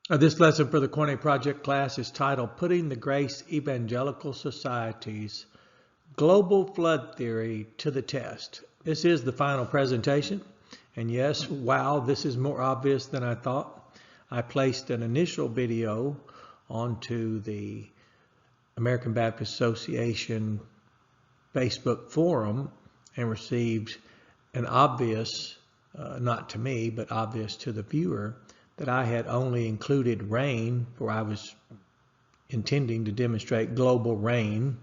This lesson for the Cornet Project class is titled Putting the Grace Evangelical Society's Global Flood Theory to the Test. This is the final presentation, and yes, wow, this is more obvious than I thought. I placed an initial video onto the American Baptist Association Facebook forum and received an obvious, not to me, but obvious to the viewer, that I had only included rain, for I was intending to demonstrate global rain,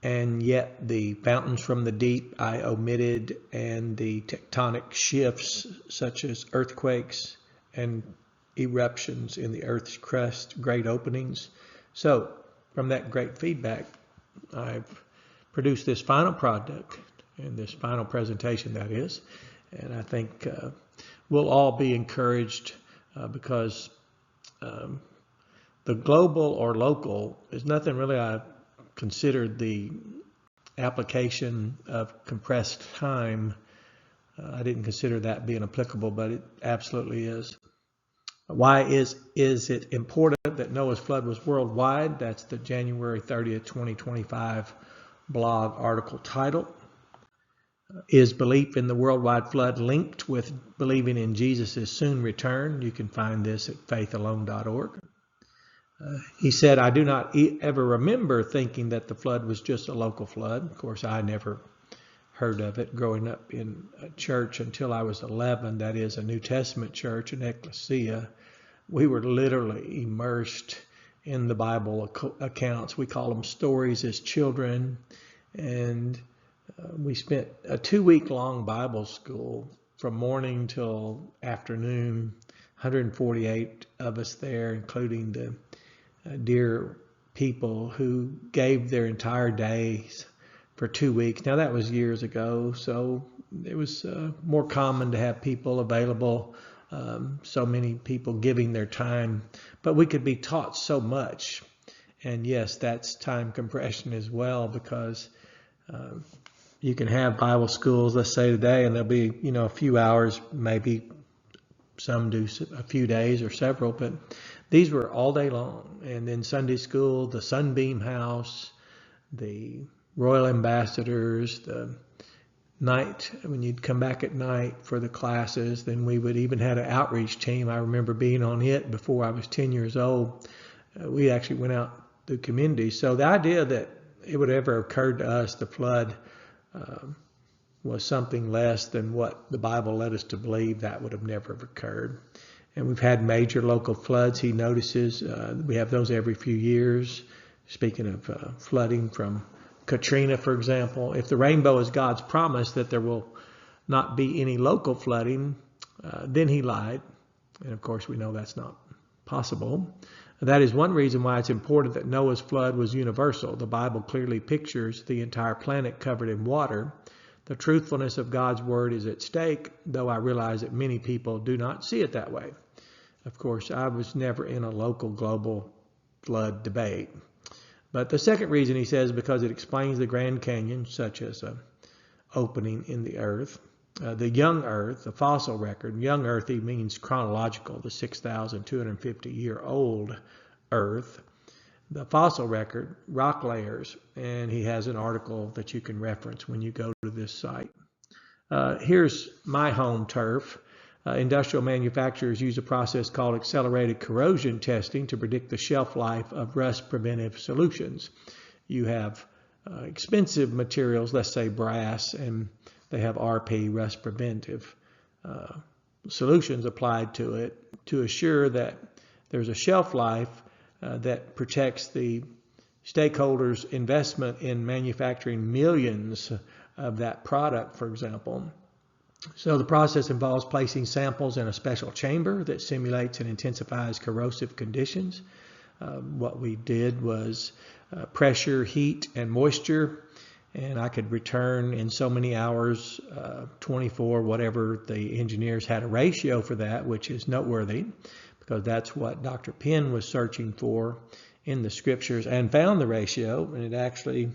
and yet the fountains from the deep I omitted, and the tectonic shifts such as earthquakes and eruptions in the earth's crust, great openings. So from that great feedback, I've produced this final product and this final presentation, that is, and I think we'll all be encouraged because the global or local is nothing really. I considered the application of compressed time. I didn't consider that being applicable, but it absolutely is. Why is it important that Noah's flood was worldwide? That's the January 30th, 2025 blog article title. Is belief in the worldwide flood linked with believing in Jesus' soon return? You can find this at faithalone.org. He said, I do not ever remember thinking that the flood was just a local flood. Of course, I never heard of it growing up in a church until I was 11. That is a New Testament church, an ecclesia. We were literally immersed in the Bible accounts. We call them stories as children. And we spent a 2-week-long Bible school from morning till afternoon, 148 of us there, including the dear people who gave their entire days for 2 weeks. Now that was years ago, so it was more common to have people available, so many people giving their time, but we could be taught so much. And yes, that's time compression as well, because you can have Bible schools, let's say today, and there'll be, a few hours, maybe some do a few days or several, but these were all day long. And then Sunday school, the Sunbeam House, the Royal Ambassadors, the night, when you'd come back at night for the classes, then we would even had an outreach team. I remember being on it before I was 10 years old. We actually went out to communities. So the idea that it would ever occurred to us the flood was something less than what the Bible led us to believe, that would have never occurred. And we've had major local floods. He notices we have those every few years. Speaking of flooding from Katrina, for example, if the rainbow is God's promise that there will not be any local flooding, then he lied. And of course, we know that's not possible. That is one reason why it's important that Noah's flood was universal. The Bible clearly pictures the entire planet covered in water. The truthfulness of God's word is at stake, though I realize that many people do not see it that way. Of course, I was never in a local global flood debate. But the second reason, he says, because it explains the Grand Canyon, such as an opening in the earth. The young earth, the fossil record, young earth means chronological, the 6,250-year-old earth. The fossil record, rock layers, and he has an article that you can reference when you go to this site. Here's my home turf. Industrial manufacturers use a process called accelerated corrosion testing to predict the shelf life of rust preventive solutions. You have expensive materials, let's say brass, and they have RP, rust preventive solutions applied to it to assure that there's a shelf life that protects the stakeholders' investment in manufacturing millions of that product, for example. So the process involves placing samples in a special chamber that simulates and intensifies corrosive conditions. What we did was pressure, heat, and moisture, and I could return in so many hours, 24, whatever the engineers had a ratio for that, which is noteworthy because that's what Dr. Penn was searching for in the scriptures and found the ratio, and it actually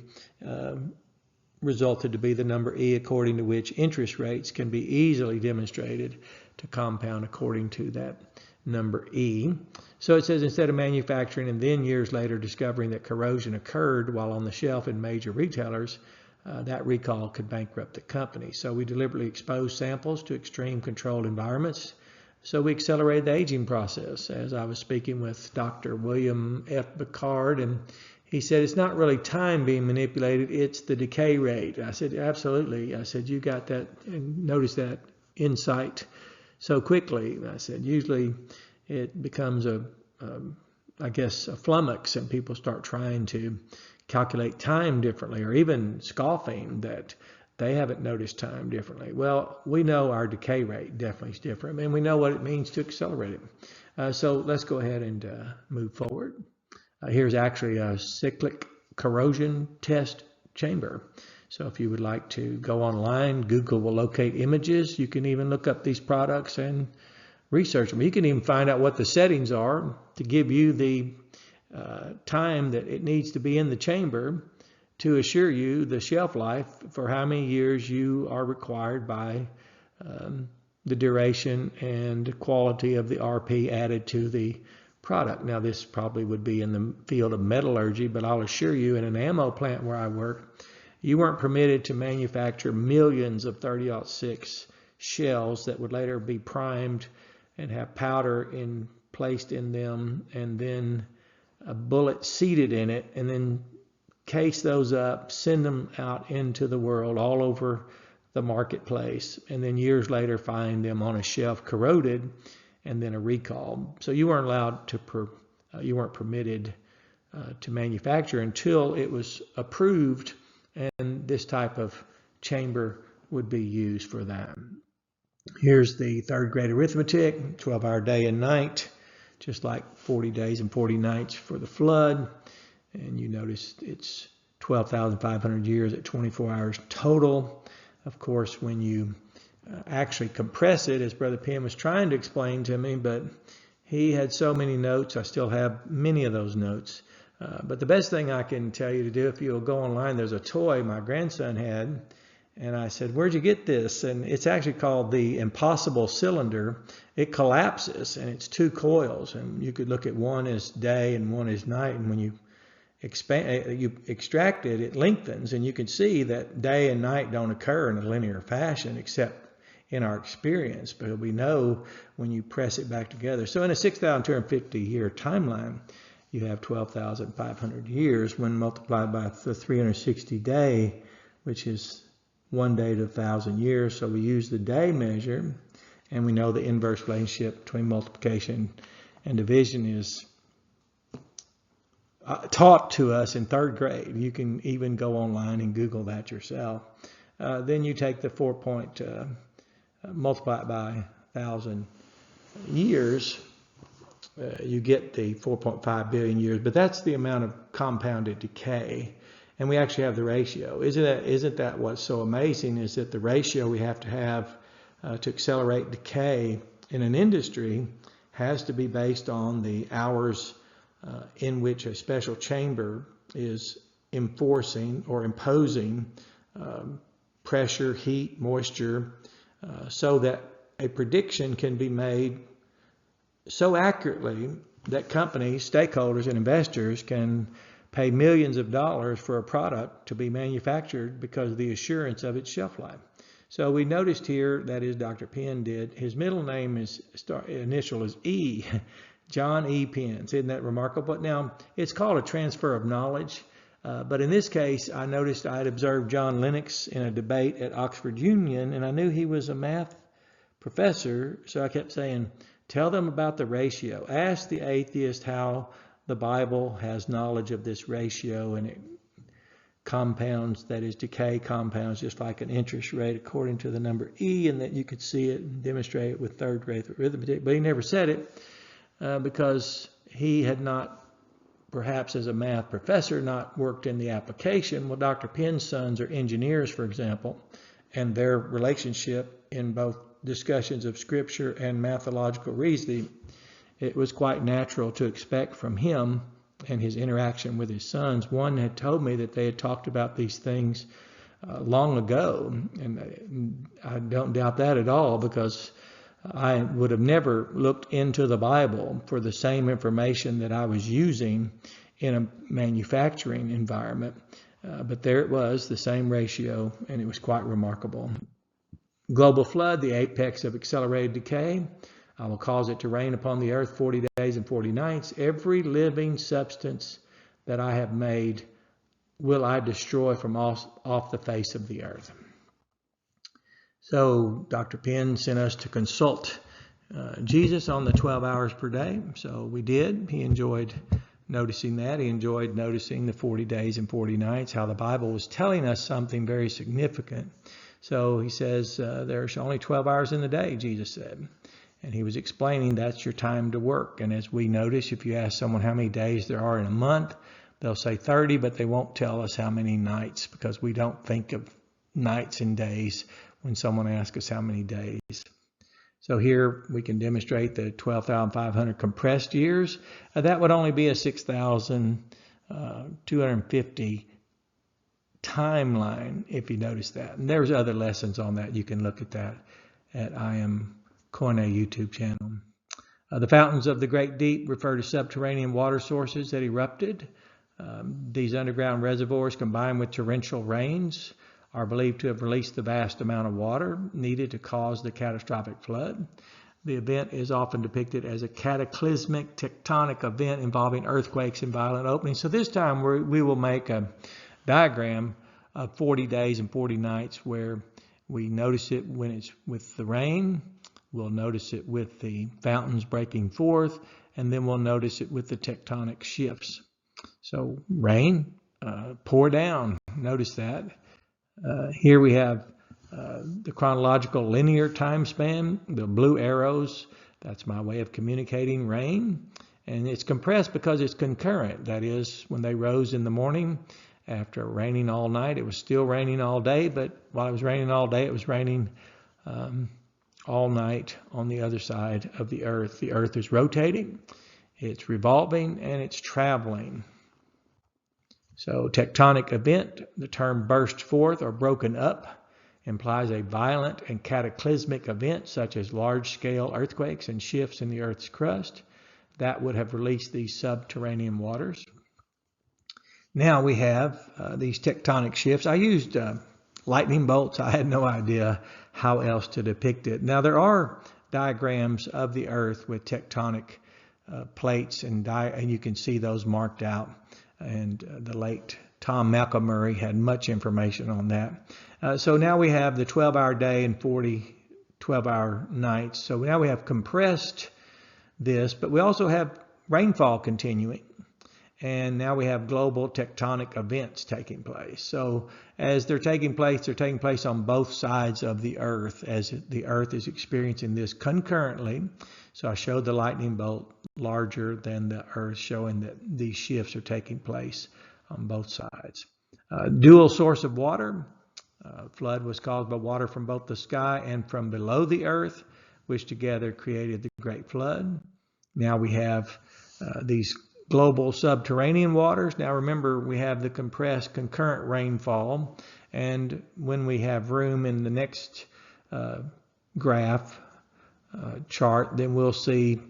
resulted to be the number E, according to which interest rates can be easily demonstrated to compound according to that number E. So it says instead of manufacturing and then years later discovering that corrosion occurred while on the shelf in major retailers, that recall could bankrupt the company. So we deliberately exposed samples to extreme controlled environments. So we accelerated the aging process. As I was speaking with Dr. William F. Picard, and he said, it's not really time being manipulated, it's the decay rate. I said, absolutely. I said, you got that and noticed that insight so quickly. I said, usually it becomes I guess, a flummox, and people start trying to calculate time differently, or even scoffing that they haven't noticed time differently. Well, we know our decay rate definitely is different, and we know what it means to accelerate it. So let's go ahead and move forward. Here's actually a cyclic corrosion test chamber. So if you would like to go online, Google will locate images. You can even look up these products and research them. You can even find out what the settings are to give you the time that it needs to be in the chamber to assure you the shelf life for how many years you are required by the duration and quality of the RP added to the product. Now, this probably would be in the field of metallurgy, but I'll assure you, in an ammo plant where I work, you weren't permitted to manufacture millions of 30-06 shells that would later be primed and have powder placed in them, and then a bullet seated in it, and then case those up, send them out into the world all over the marketplace, and then years later find them on a shelf corroded, and then a recall. So you weren't allowed to, you weren't permitted to manufacture until it was approved, and this type of chamber would be used for that. Here's the third grade arithmetic, 12-hour day and night, just like 40 days and 40 nights for the flood. And you notice it's 12,500 years at 24 hours total. Of course, when you actually compress it, as Brother Penn was trying to explain to me, but he had so many notes. I still have many of those notes. But the best thing I can tell you to do, if you'll go online, there's a toy my grandson had. And I said, where'd you get this? And it's actually called the Impossible Cylinder. It collapses, and it's two coils. And you could look at one as day and one as night. And when you extract it, it lengthens. And you can see that day and night don't occur in a linear fashion, except in our experience. But we know when you press it back together. So in a 6,250 year timeline, you have 12,500 years when multiplied by the 360 day, which is 1 day to 1,000 years. So we use the day measure, and we know the inverse relationship between multiplication and division is taught to us in third grade. You can even go online and Google that yourself. Then you take the multiply it by 1,000 years, you get the 4.5 billion years, but that's the amount of compounded decay. And we actually have the ratio. Isn't that what's so amazing, is that the ratio we have to accelerate decay in an industry has to be based on the hours in which a special chamber is enforcing or imposing pressure, heat, moisture, so that a prediction can be made so accurately that companies, stakeholders, and investors can pay millions of dollars for a product to be manufactured because of the assurance of its shelf life. So we noticed here, that is Dr. Penn did, his middle name initial is E, John E. Penn. Isn't that remarkable? Now, it's called a transfer of knowledge, but in this case, I noticed I had observed John Lennox in a debate at Oxford Union, and I knew he was a math professor, so I kept saying, tell them about the ratio. Ask the atheist how the Bible has knowledge of this ratio, and it compounds, that is, decay compounds just like an interest rate according to the number E, and that you could see it and demonstrate it with third grade arithmetic. But he never said it because he had not, perhaps as a math professor, not worked in the application. Well, Dr. Penn's sons are engineers, for example, and their relationship in both discussions of scripture and mathological reasoning, it was quite natural to expect from him and his interaction with his sons. One had told me that they had talked about these things long ago, and I don't doubt that at all, because I would have never looked into the Bible for the same information that I was using in a manufacturing environment. But there it was, the same ratio, and it was quite remarkable. Global flood, the apex of accelerated decay. I will cause it to rain upon the earth 40 days and 40 nights. Every living substance that I have made will I destroy from off the face of the earth. So Dr. Penn sent us to consult Jesus on the 12 hours per day. So we did. He enjoyed noticing that. He enjoyed noticing the 40 days and 40 nights, how the Bible was telling us something very significant. So he says there's only 12 hours in the day, Jesus said. And he was explaining that's your time to work. And as we notice, if you ask someone how many days there are in a month, they'll say 30, but they won't tell us how many nights, because we don't think of nights and days when someone asks us how many days. So here we can demonstrate the 12,500 compressed years. That would only be a 6,250 timeline, if you notice that. And there's other lessons on that. You can look at that at I Am Koine YouTube channel. The fountains of the great deep refer to subterranean water sources that erupted. These underground reservoirs, combined with torrential rains, are believed to have released the vast amount of water needed to cause the catastrophic flood. The event is often depicted as a cataclysmic tectonic event involving earthquakes and violent openings. So this time we will make a diagram of 40 days and 40 nights where we notice it when it's with the rain, we'll notice it with the fountains breaking forth, and then we'll notice it with the tectonic shifts. So rain, pour down, notice that. Here we have the chronological linear time span, the blue arrows, that's my way of communicating rain. And it's compressed because it's concurrent. That is, when they rose in the morning, after raining all night, it was still raining all day, but while it was raining all day, it was raining all night on the other side of the earth. The earth is rotating, it's revolving, and it's traveling. So tectonic event, the term burst forth or broken up, implies a violent and cataclysmic event such as large-scale earthquakes and shifts in the earth's crust that would have released these subterranean waters. Now we have these tectonic shifts. I used lightning bolts. I had no idea how else to depict it. Now there are diagrams of the earth with tectonic plates, and you can see those marked out. And the late Tom McElmurray had much information on that. So now we have the 12-hour day and 40 12-hour nights. So now we have compressed this, but we also have rainfall continuing. And now we have global tectonic events taking place. So as they're taking place on both sides of the earth, as the earth is experiencing this concurrently. So I showed the lightning bolt larger than the earth, showing that these shifts are taking place on both sides. Dual source of water. Flood was caused by water from both the sky and from below the earth, which together created the Great Flood. Now we have these global subterranean waters. Now remember, we have the compressed concurrent rainfall, and when we have room in the next graph chart, then we'll see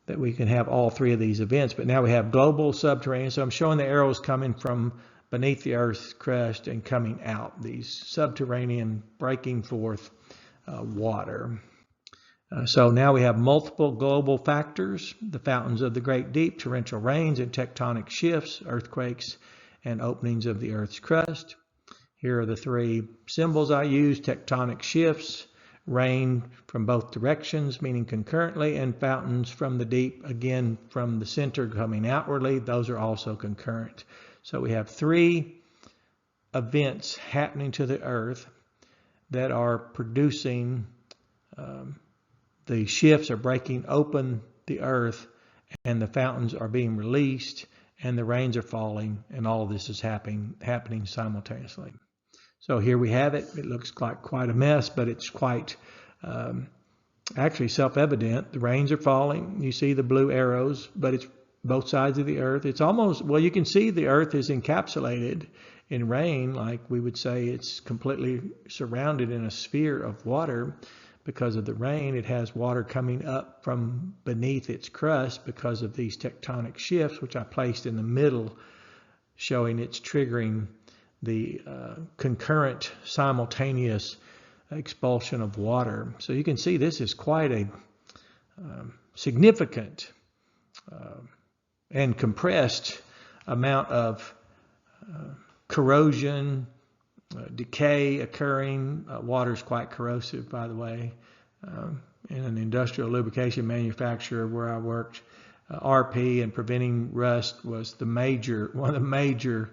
that we can have all three of these events. But now we have global subterranean. So I'm showing the arrows coming from beneath the earth's crust and coming out, these subterranean breaking forth water. So now we have multiple global factors, the fountains of the great deep, torrential rains and tectonic shifts, earthquakes and openings of the earth's crust. Here are the three symbols I use: tectonic shifts, rain from both directions, meaning concurrently, and fountains from the deep, again from the center coming outwardly. Those are also concurrent. So we have three events happening to the earth that are producing the shifts are breaking open the earth, and the fountains are being released, and the rains are falling, and all of this is happening simultaneously. So here we have it. It looks like quite a mess, but it's quite actually self-evident. The rains are falling. You see the blue arrows, but it's both sides of the earth. It's almost, well, you can see the earth is encapsulated in rain, like we would say it's completely surrounded in a sphere of water. because of the rain. It has water coming up from beneath its crust because of these tectonic shifts, which I placed in the middle, showing it's triggering the concurrent simultaneous expulsion of water. So you can see this is quite a significant and compressed amount of corrosion, decay occurring. Water is quite corrosive, by the way. In an industrial lubrication manufacturer where I worked, RP and preventing rust was one of the major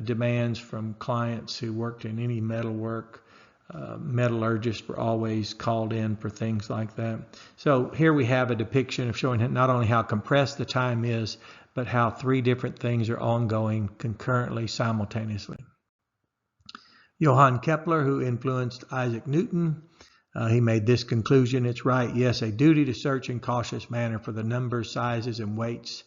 demands from clients who worked in any metal work. Metallurgists were always called in for things like that. So here we have a depiction of showing not only how compressed the time is, but how three different things are ongoing concurrently, simultaneously. Johann Kepler, who influenced Isaac Newton, he made this conclusion: it's right, yes, a duty to search in cautious manner for the numbers, sizes, and weights,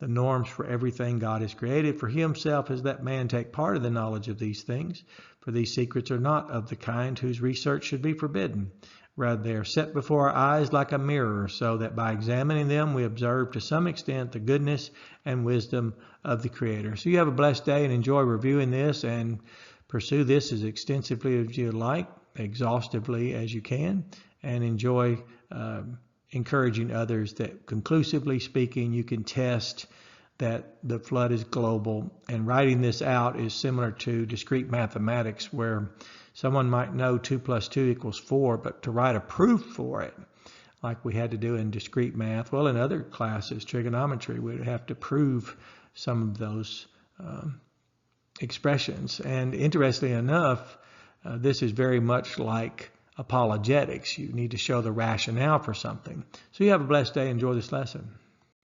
the norms for everything God has created. For he himself has let man take part of the knowledge of these things, for these secrets are not of the kind whose research should be forbidden. Rather, they are set before our eyes like a mirror, so that by examining them we observe to some extent the goodness and wisdom of the Creator. So you have a blessed day and enjoy reviewing this and pursue this as extensively as you like, exhaustively as you can, and enjoy encouraging others that, conclusively speaking, you can test that the flood is global. And writing this out is similar to discrete mathematics, where someone might know 2 + 2 = 4, but to write a proof for it, like we had to do in discrete math, well, in other classes, trigonometry, we'd have to prove some of those expressions. And interestingly enough, this is very much like apologetics. You need to show the rationale for something. So you have a blessed day. Enjoy this lesson.